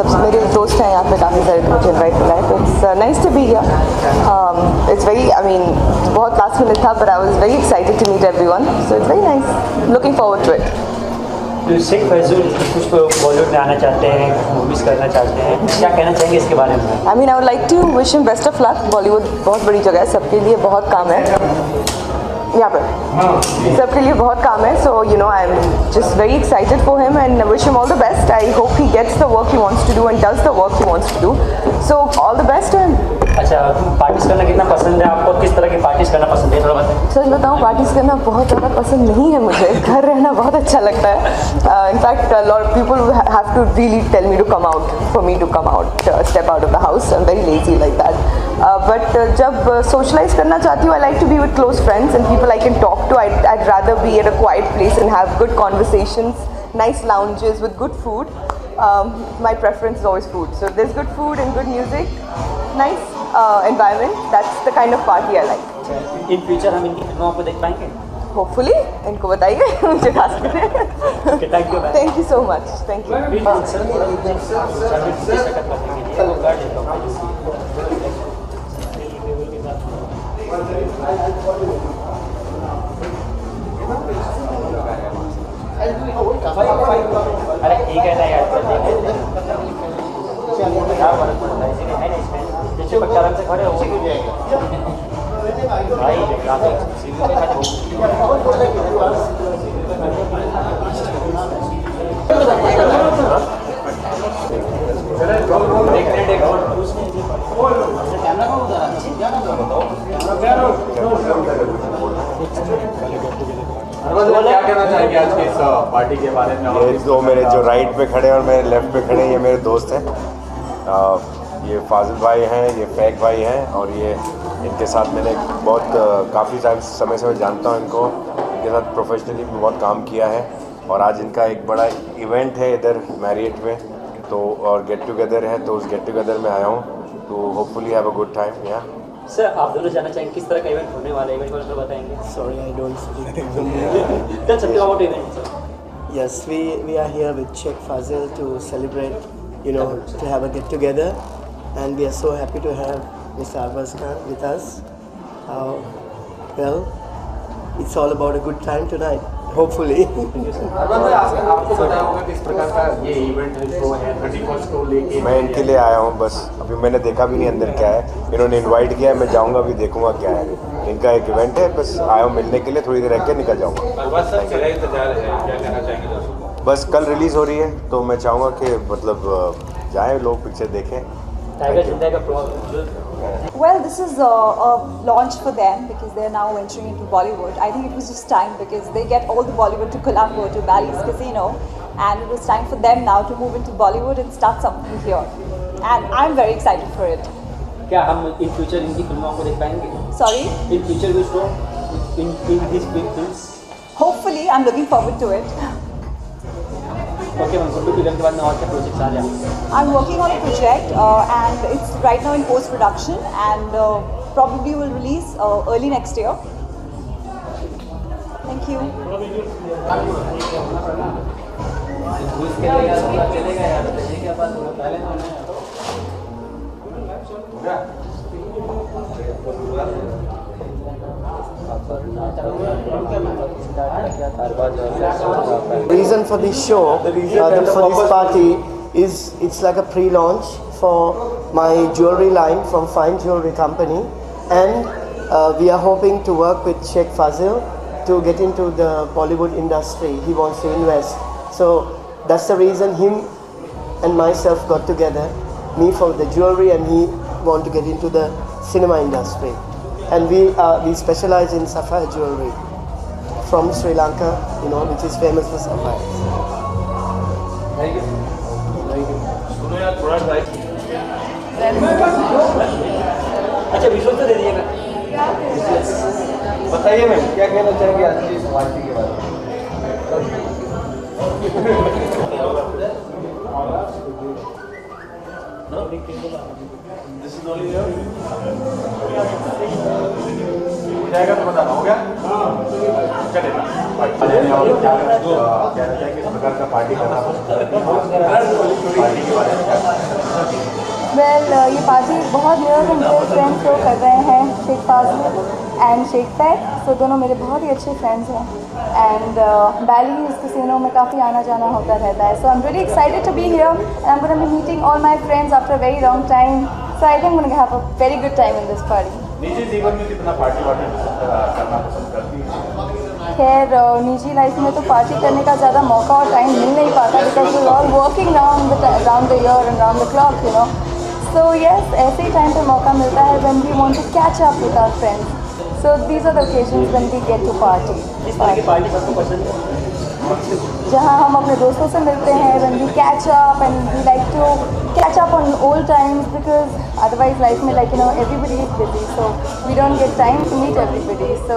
सबसे मेरे दोस्त हैं यहाँ पे काफ़ी सारे, मुझे इनवाइट मिला है, तो it's nice to be here. It's very, I mean बहुत लास्ट मिनट था, but I was very excited to meet everyone, so it's very nice, looking forward to it. जो शेख फैजुल कुछ बॉलीवुड में आना चाहते हैं, मूवीज़ करना चाहते हैं, क्या कहना चाहेंगे इसके बारे में? I mean I would like to wish him best of luck. Bollywood बहुत बड़ी जगह है, सबके लिए बहुत काम है यहाँ पर, सबके लिए बहुत काम है, so you know I am just very excited for him and wish him all the best. I hope he gets the work he wants to do and does the work he wants to do, so all the best to him. अच्छा, parties करना कितना पसंद है आपको? किस तरह की parties करना पसंद है, थोड़ा बताएं। सच बताऊँ, पार्टीज करना बहुत ज़्यादा पसंद नहीं है मुझे, घर रहना बहुत अच्छा लगता है। In fact lot of people have to really tell me to come out, for me to come out, step out of the house. I am very lazy like that, but जब सोशलाइज करना चाहती हूँ, I like to be with close friends and people I can talk to. I'd rather be at a quiet place and have good conversations, nice lounges with good food. My preference is always food. So there's good food and good music, nice environment. That's the kind of party I like. In future हम इनकी फिल्मों को देख पाएंगे? Hopefully, इनको बताइए, मुझे खास करें। Okay, thank you. Thank you so much. Thank you. अरे ठीक है ना यार, क्या फर्क पड़ता है, इसीलिए है ना इसमें जैसे बच्चा आराम से खड़े हो भाई क्या कहना चाहेंगे आज के इस पार्टी के बारे में? ये दो मेरे जो राइट पे खड़े और मेरे लेफ्ट पे खड़े, ये मेरे दोस्त हैं। ये फाजिल भाई हैं, ये फैक भाई हैं, और ये इनके साथ मैंने बहुत काफ़ी समय से मैं जानता हूँ इनको। इनके साथ प्रोफेशनली बहुत काम किया है, और आज इनका एक बड़ा इवेंट है इधर मैरियट में, तो और गेट टुगेदर है, तो उस गेट टुगेदर में आया हूँ, तो hopefully have a good time. या सर, आप दोनों जानना चाहेंगे किस तरह का इवेंट होने वाला है, इवेंट को थोड़ा बताएंगे? Sorry, I don't speak. Tell something about event, sir. Yes, we are here with Sheikh Fazil to celebrate, you know, to have a get together, and we are so happy to have Mr. Arbaz Khan with us. Well, it's all about a good time tonight, hopefully. आपको पता होगा किस प्रकार का ये event है, show है 31st को लेके। मैं इनके लिए आया हूँ, बस अभी मैंने देखा भी नहीं अंदर क्या है, इन्होंने इनवाइट किया है, मैं जाऊँगा अभी देखूँगा क्या है। इनका एक इवेंट है, बस आया हूँ मिलने के लिए, थोड़ी देर रह के निकल जाऊँगा। बस कल रिलीज़ हो रही है, तो मैं चाहूँगा कि मतलब जाएँ लोग, पिक्चर देखें। टाइगर जिंदा का problem. Well, this is a launch for them because they're now entering into Bollywood. I think it was just time because they get all the Bollywood to Colombo, to Bally's Casino, and it was time for them now to move into Bollywood and start something here. And I'm very excited for it. क्या हम in future इनकी फिल्मों को देख पाएंगे? Sorry? In future will show in this big films? Hopefully, I'm looking forward to it. Okay ma'am, Guddu film के बाद में और क्या प्रोजेक्ट्स आ रहे हैं? I'm working on a project and it's right now in post-production and probably will release early next year. Thank you. Reason for this show, for this party, is it's like a pre-launch for my jewelry line from Fine Jewelry Company, and we are hoping to work with Sheikh Fazil to get into the Bollywood industry. He wants to invest, so that's the reason him and myself got together. Me for the jewelry, and he want to get into the cinema industry. And we specialize in sapphire jewelry from Sri Lanka, you know, which is famous for sapphires. Thank you. सुनो यार थोड़ा सा अच्छा visual तो दे दिएगा। बताइए ma'am, क्या कहना चाहेंगे आज की इस पार्टी के बारे में? दिस इज ओनली योर हो जाएगा तो बताना हो गया चलेगा और क्या कहना चाहिए किस प्रकार का पार्टी करना पार्टी के बारे में वेल ये पार्टी बहुत नियर एंड डियर फ्रेंड्स को कर रहे हैं, शेख फाजिल एंड शेख फैक। सो दोनों मेरे बहुत ही अच्छे फ्रेंड्स हैं एंड बैलीज कैसीनो में काफ़ी आना जाना होता रहता है। So I am really excited to be here and I am gonna be meeting all my friends after a very long time. So I think I am gonna have a very good time in this party. निजी जीवन में कितना party वार्टी करना पसंद करती है? खैर निजी लाइफ में तो पार्टी करने का ज़्यादा मौका और टाइम मिल नहीं पाता because we all working round the year and round the clock, you know. So yes, ऐसे ही टाइम पे मौका मिलता है when we want to catch up with our friends. So these are the occasions when we get to party. इस तरह की party सबको पसंद है जहाँ हम अपने दोस्तों से मिलते हैं, when we catch up and we like to catch up on old times because otherwise life में like you know everybody is busy, so we don't get time to meet everybody. So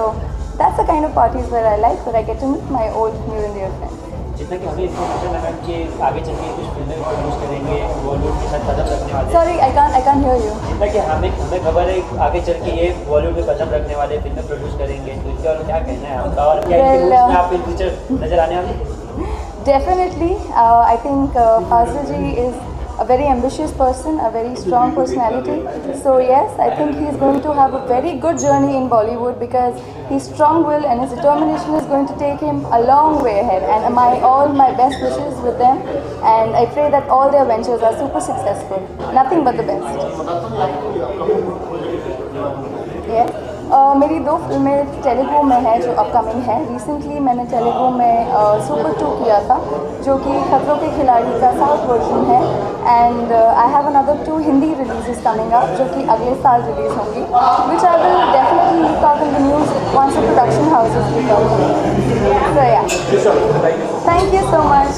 that's the kind of parties where I like, where I get to meet my old new and dear friends. जितना कि हमें information लगा कि आगे चल के कुछ फिल्में प्रोड्यूस करेंगे, बॉलीवुड के साथ कदम रखने वाले। Sorry I can't hear you. जितना कि हमें खबर है आगे चल के ये बॉलीवुड में कदम रखने वाले फिल्में प्रोड्यूस करेंगे, तो इसके और क्या कहना है आपका और क्या इनके रूल्स में आप इन फ्यूचर नजर आने वाले? Definitely, I think Fazil ji is a very ambitious person, a very strong personality. So yes, I think he is going to have a very good journey in Bollywood because his strong will and his determination is going to take him a long way ahead. And all my best wishes with them, and I pray that all their ventures are super successful. Nothing but the best. Yeah. मेरी 2 फिल्में तेलुगु में है जो upcoming है। Recently मैंने तेलुगु में super 2 किया था जो कि खतरों के खिलाड़ी का साउथ वर्जन है and I have another 2 Hindi releases coming up जो कि अगले साल रिलीज होंगी, which I will definitely leak out in the news once the production houses leak out. So yeah, thank you so much.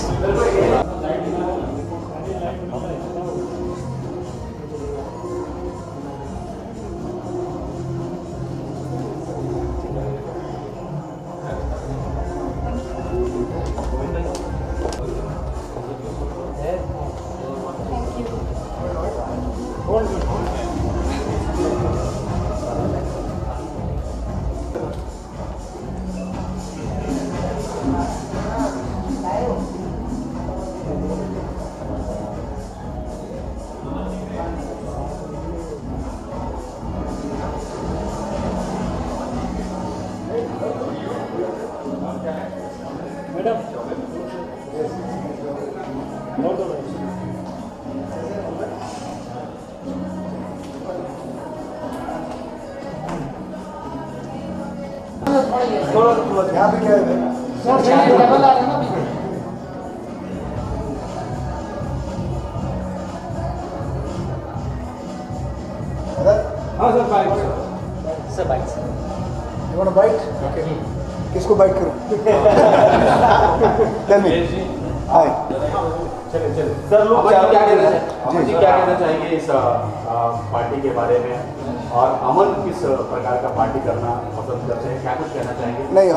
यहाँ पे क्या है? हाँ सर, बाइट सर बाइक से You want a bite? Okay. किसको bite करूँ? Tell me. Hi. चले चले सर, लोग क्या कहना चाहेंगे इस पार्टी के बारे में और अमन किस प्रकार का पार्टी करना पसंद करते हैं, क्या कुछ कहना चाहेंगे? नहीं,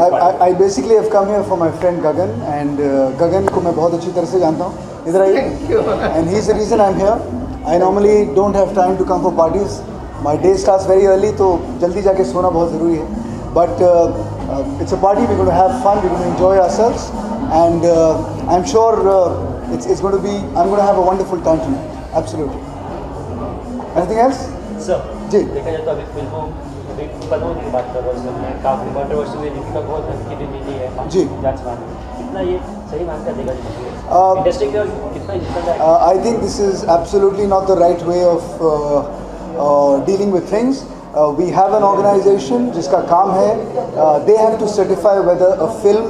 I basically have come here for my friend Gagan and Gagan को मैं बहुत अच्छी तरह से जानता हूँ। इधर आइए। And he's the reason I'm here. I normally don't have time to come for parties. My day starts very early, तो जल्दी जाके सोना बहुत ज़रूरी है। But it's a party. We're going to have fun. We're going to enjoy ourselves, and I'm sure it's going to be. I'm going to have a wonderful time tonight. Absolutely. Anything else? Sir ji. देखा जाए तो अभी फिल्मों की बात कर रहा हूँ, मैं काफ़ी कंट्रोवर्सी हुई, दीपिका बहुत की भी मिली है जी। कितना ये सही मानता देगा इंडस्ट्री के और कितना जितना I think this is absolutely not the right way of dealing with things. We have an organization जिसका काम है they have to certify whether a film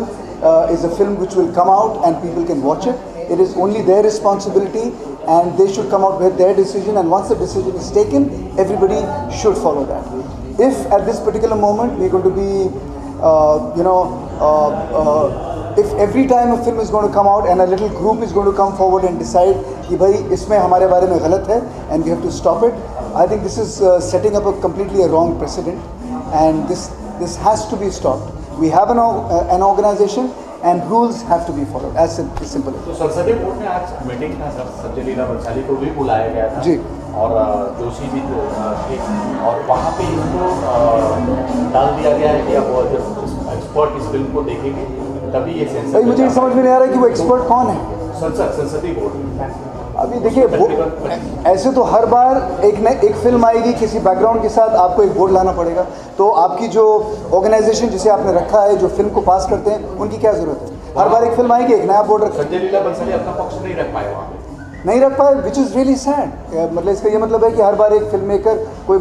is a film which will come out and people can watch it. It is only their responsibility and they should come out with their decision, and once the decision is taken, everybody should follow that. If at this particular moment we're going to be if every time a film is going to come out and a little group is going to come forward and decide कि भाई इसमें हमारे बारे में गलत है and we have to stop it, I think this is setting up a completely wrong precedent, and this has to be stopped. We have an organization. and rules have to be followed. As simple as तो संसदीय board में आज meeting था sir, Sanjay Leela Bhansali को भी बुलाया गया था जी। और जोशी भी थे और वहाँ पे इनको डाल दिया गया है कि अब जब एक्सपर्ट इस फिल्म को देखेंगे तभी ये सेंसर। भाई मुझे समझ में नहीं आ रहा है कि वो एक्सपर्ट कौन है। संसदीय बोर्ड अभी देखिए, ऐसे तो हर बार एक फिल्म आएगी किसी बैकग्राउंड के साथ, आपको एक बोर्ड लाना पड़ेगा। तो आपकी जो ऑर्गेनाइजेशन जिसे आपने रखा है, जो फिल्म को पास करते हैं, उनकी क्या जरूरत है? हर बार एक फिल्म आएगी, एक नया बोर्ड रखा। संजय लीला बंसाली अपना पक्ष नहीं रख पाए वहाँ पे, नहीं रख पाए, विच इज़ रियली सैड। मतलब इसका ये मतलब है कि हर बार एक फिल्म मेकर कोई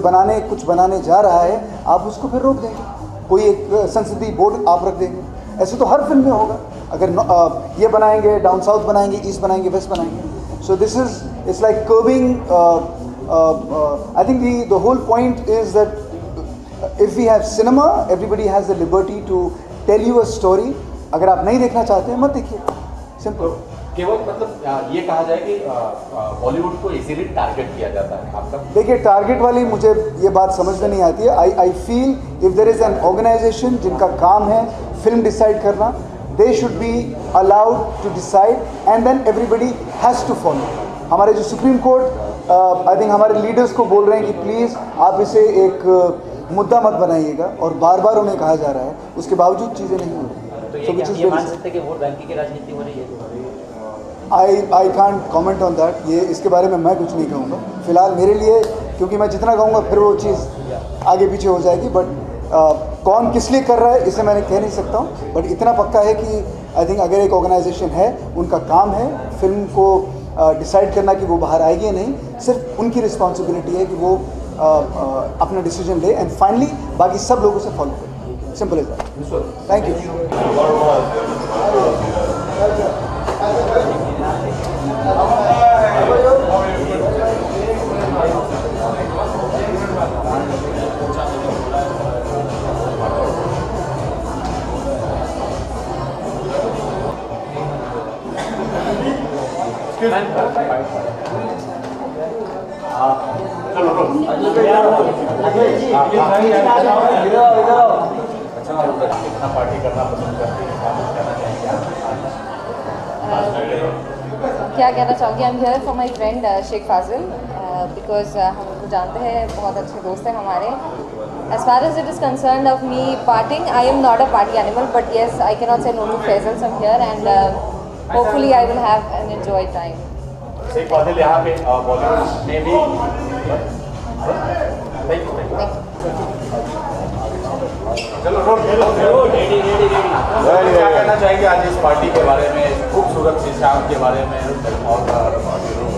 कुछ बनाने जा रहा है, आप उसको फिर रोक देंगे। कोई एक संसदीय बोर्ड आप रख देंगे। ऐसे तो हर फिल्म में होगा। अगर ये बनाएंगे, डाउन साउथ बनाएंगे, ईस्ट बनाएंगे, वेस्ट बनाएंगे। So this is, it's like curbing, I think the whole point is that if we have cinema, everybody has the liberty to tell you a story. अगर आप नहीं देखना चाहते हैं, मत देखिए, सिंपल। केवल मतलब ये कहा जाए कि बॉलीवुड को इजीली टारगेट किया जाता है आपका। देखिए, टारगेट वाली मुझे ये बात समझ में नहीं आती है। I feel if there is an organisation जिनका काम है फिल्म डिसाइड करना, they should be allowed to decide and then everybody has to follow. हमारे जो सुप्रीम कोर्ट आई थिंक हमारे लीडर्स को बोल रहे हैं कि प्लीज़ आप इसे एक मुद्दा मत बनाइएगा, और बार बार उन्हें कहा जा रहा है, उसके बावजूद चीज़ें नहीं हो रही। तो ये मान सकते हैं कि वोट बैंकिंग की राजनीति हो रही है। I can't comment on that. ये इसके बारे में मैं कुछ नहीं कहूँगा फिलहाल मेरे लिए, क्योंकि मैं जितना कहूँगा फिर वो चीज़ आगे पीछे हो जाएगी। बट कौन किस लिए कर रहा है इसे मैंने कह नहीं सकता हूँ। बट इतना पक्का है कि आई थिंक अगर एक ऑर्गेनाइजेशन है, उनका काम है फिल्म को डिसाइड करना कि वो बाहर आएगी या नहीं, सिर्फ उनकी रिस्पॉन्सिबिलिटी है कि वो अपना डिसीजन ले एंड फाइनली बाकी सब लोगों से फॉलो करें। Simple as that. Thank you. Party करना पसंद करती है, क्या कहना चाहूँगी? I am here for my friend Sheikh Fazil because हम उनको जानते हैं, बहुत अच्छे दोस्त हैं हमारे। As far as it is concerned of me partying, I am not a party animal, but yes, I cannot say no to Faisal from here, and hopefully I will have an enjoyed time. Sheikh फाजिल यहाँ पे बॉलीवुड में भी चलो क्या कहना चाहेंगे आज इस पार्टी के बारे में, खूबसूरत सी शाम के बारे में? और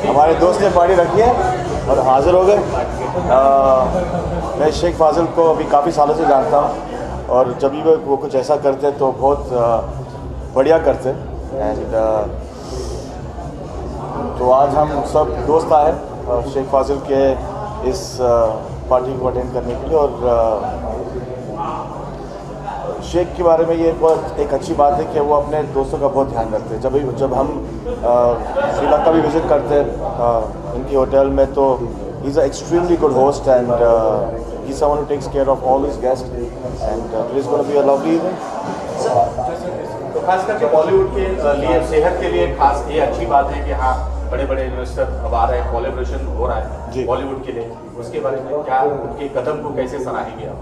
हमारे दोस्त ने पार्टी रखी है और हाजिर हो गए। मैं शेख फाजिल को अभी काफ़ी सालों से जानता हूँ, और जब भी वो कुछ ऐसा करते हैं तो बहुत बढ़िया करते हैं। एंड तो आज हम सब दोस्त आए शेख फाजिल के इस पार्टी को अटेंड करने के लिए। और शेख के बारे में ये बहुत एक अच्छी बात है कि वो अपने दोस्तों का बहुत ध्यान रखते हैं। जब हम श्रीलंका भी विज़िट करते हैं इनकी होटल में, तो he is a extremely good host and he is someone who takes care of all his guest and it is going to be a lovely event. तो खास करके बॉलीवुड के लिए, सेहत के लिए खास ये अच्छी बात है कि हाँ बड़े बड़े इन्वेस्टर अब आ रहे हैं, कोलैबोरेशन हो रहा है बॉलीवुड के लिए। उसके बारे में क्या, उनके कदम को कैसे सराहेंगे आप?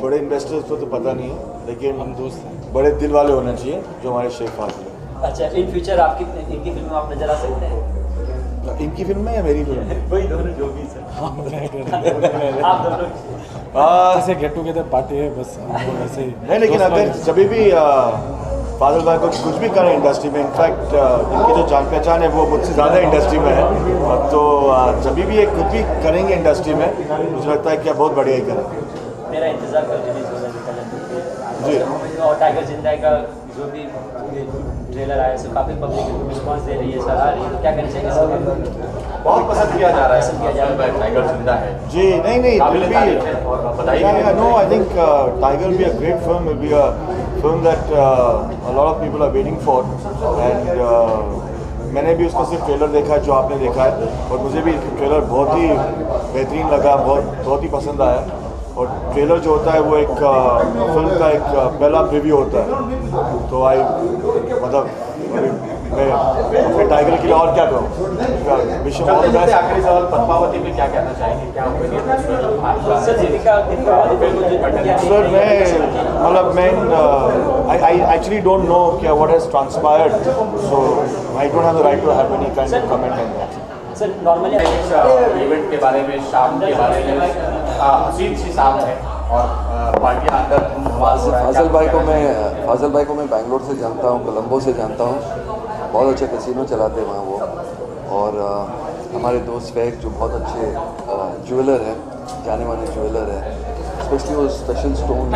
बड़े इन्वेस्टर्स को तो पता नहीं है, लेकिन हम दोस्त बड़े दिल वाले होने चाहिए जो हमारे शेख फाजिल है। अच्छा, इन फ्यूचर आपकी इनकी फिल्म में आप नजर आ सकते हैं? इनकी फिल्म में या मेरी फिल्म में? वही दोनों जो भी सर। आप दोनों ऐसे गेट टुगेदर पार्टी है बस, ऐसे ही नहीं। लेकिन अगर जब भी फाजिल भाई को कुछ भी करें इंडस्ट्री में, इनफैक्ट इनकी जो जान पहचान है वो मुझसे ज़्यादा इंडस्ट्री में है, तो जब भी ये कुछ भी करेंगे इंडस्ट्री में, मुझे लगता है कि आप बहुत बढ़िया ही करेंगे। मेरा इंतजार कर रिलीज हो रहा जी। है। और टाइगर जिंदा का जो भी ट्रेलर आया है काफ़ी पब्लिक रिस्पांस दे रही है, सराह रही है, तो क्या कहना चाहिए? बहुत पसंद किया जा रहा है, किया जा रहा है। टाइगर जिंदा है जी। नहीं no, I think Tiger will be a great film, will be a film that a lot of people are waiting for. And मैंने भी उसका सिर्फ ट्रेलर देखा है जो आपने देखा है, और मुझे भी ट्रेलर बहुत ही बेहतरीन लगा, बहुत ही पसंद आया। और ट्रेलर जो होता है वो एक फिल्म का एक पहला प्रीव्यू होता है। तो मतलब अभी मैं अपने टाइगर के लिए और क्या करूँ। विश्व आखिरी सवाल, पद्मावती में क्या कहना चाहेंगे, क्या सर मैं I actually don't know what has transpired, so I don't have the right to have any kind of comment on that. Sir normally event के बारे में, शाम के बारे में हसीन सी शाम है और पार्टियां अंदर फाजिल भाई को मैं बैंगलोर से जानता हूँ, कोलंबो से जानता हूँ। बहुत अच्छे कैसीनो चलाते हैं वहाँ वो। और हमारे दोस्त फैग जो बहुत अच्छे ज्वेलर हैं, जाने माने ज्वेलर हैं, स्पेशली वो स्पेशल स्टोन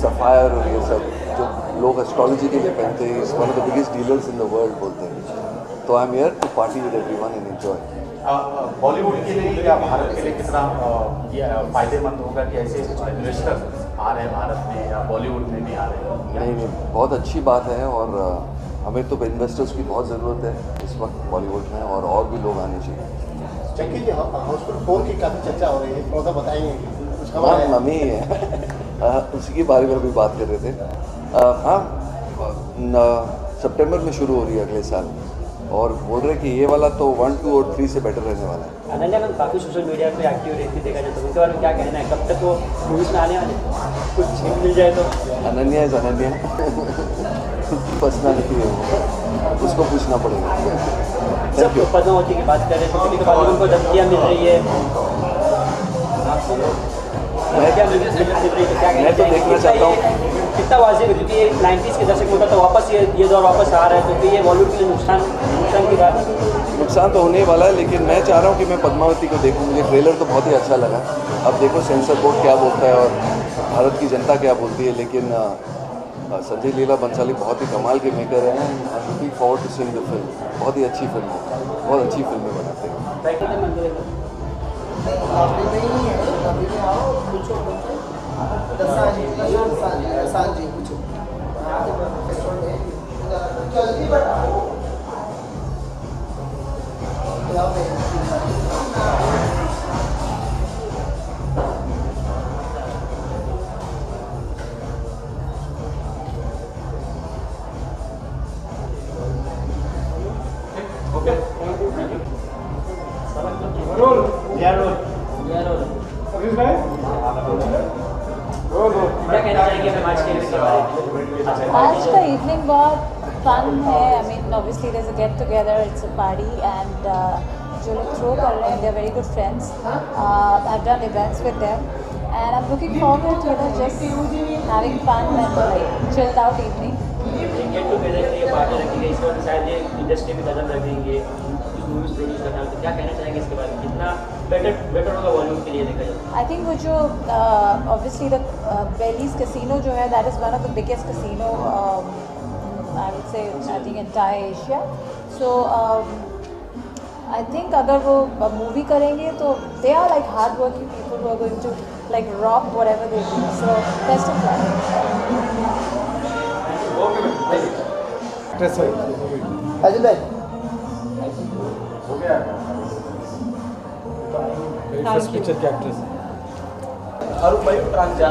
सफ़ायर और ये सब जो लोग एस्ट्रोलॉजी के लिए पहनते हैं। Is one of the biggest dealers in the world बोलते हैं। तो I am here to party with everyone and enjoy. Bollywood के लिए या भारत के लिए कितना फायदेमंद होगा कि ऐसे इन्वेस्टर आ रहे हैं भारत में या बॉलीवुड में भी आ रहे हैं? नहीं, बहुत अच्छी बात है और हमें तो इन्वेस्टर्स की बहुत ज़रूरत है इस वक्त बॉलीवुड में, और भी लोग आने चाहिए। चंकी जी, हाउसफुल 4 की काफ़ी चर्चा हो रही है, थोड़ा सा बताएंगे? हाँ, मम्मी है उसी के बारे में अभी बात कर रहे थे। हाँ, सितंबर में शुरू हो रही है अगले साल, और बोल रहे कि ये वाला तो 1, 2 और 3 से बेटर रहने वाला है। अनन्या मैम काफ़ी सोशल मीडिया पे एक्टिव रहती देखा जाए, तो उनके बारे में क्या कहना है? कब तक वो मूवीज में आने वाले, कुछ हिंट मिल जाए तो? अनन्या इज अनन्या पर्सनालिटी है वो, उसको पूछना पड़ेगा। सर पद्मावती की बात कर रहे थे, कभी कभार उनको धमकियाँ मिल रही है, मैं तो देखना चाहता हूँ कितना वाजिब है, क्योंकि ये 90s के दशक में था, तो वापस ये दौर वापस आ रहा है, क्योंकि ये बॉलीवुड के लिए नुकसान की बात है। नुकसान तो होने वाला है, लेकिन मैं चाह रहा हूँ कि मैं पद्मावती को देखूँ। मुझे ट्रेलर तो बहुत ही अच्छा लगा। अब देखो सेंसर बोर्ड क्या बोलता है और भारत की जनता क्या बोलती है, लेकिन संजय लीला बंसाली बहुत ही कमाल के मेकर हैं। I am looking forward to seeing the film. बहुत ही अच्छी फिल्म है, बहुत अच्छी फिल्में बनाते हैं। आज का इवनिंग बहुत फन है। I mean obviously there is a get together, it's a party, and जो लोग थ्रो कर रहे हैं they are very good friends. I have done events with them and I am looking forward to just having fun and like chilled out evening. Get together के लिए party रखी गई, इस वक्त शायद ये इंडस्ट्री में कदम रख देंगे, मूवीज प्रोड्यूस करना, तो क्या कहना चाहेंगे इसके बारे में? कितना बेटर होगा बॉलीवुड के लिए देखा जाए? आई थिंक वो जो ऑब्वियसली द बेलीज कैसीनो जो है, that is one of the biggest casino I would say I think entire Asia. So I think अगर वो मूवी करेंगे तो they are like hard working people who are going to like rock whatever they do. So best of luck. Ajay भाई हो गया? First picture की actress Arun भाई प्रांजा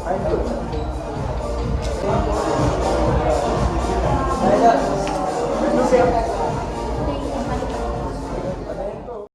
थैंक यू।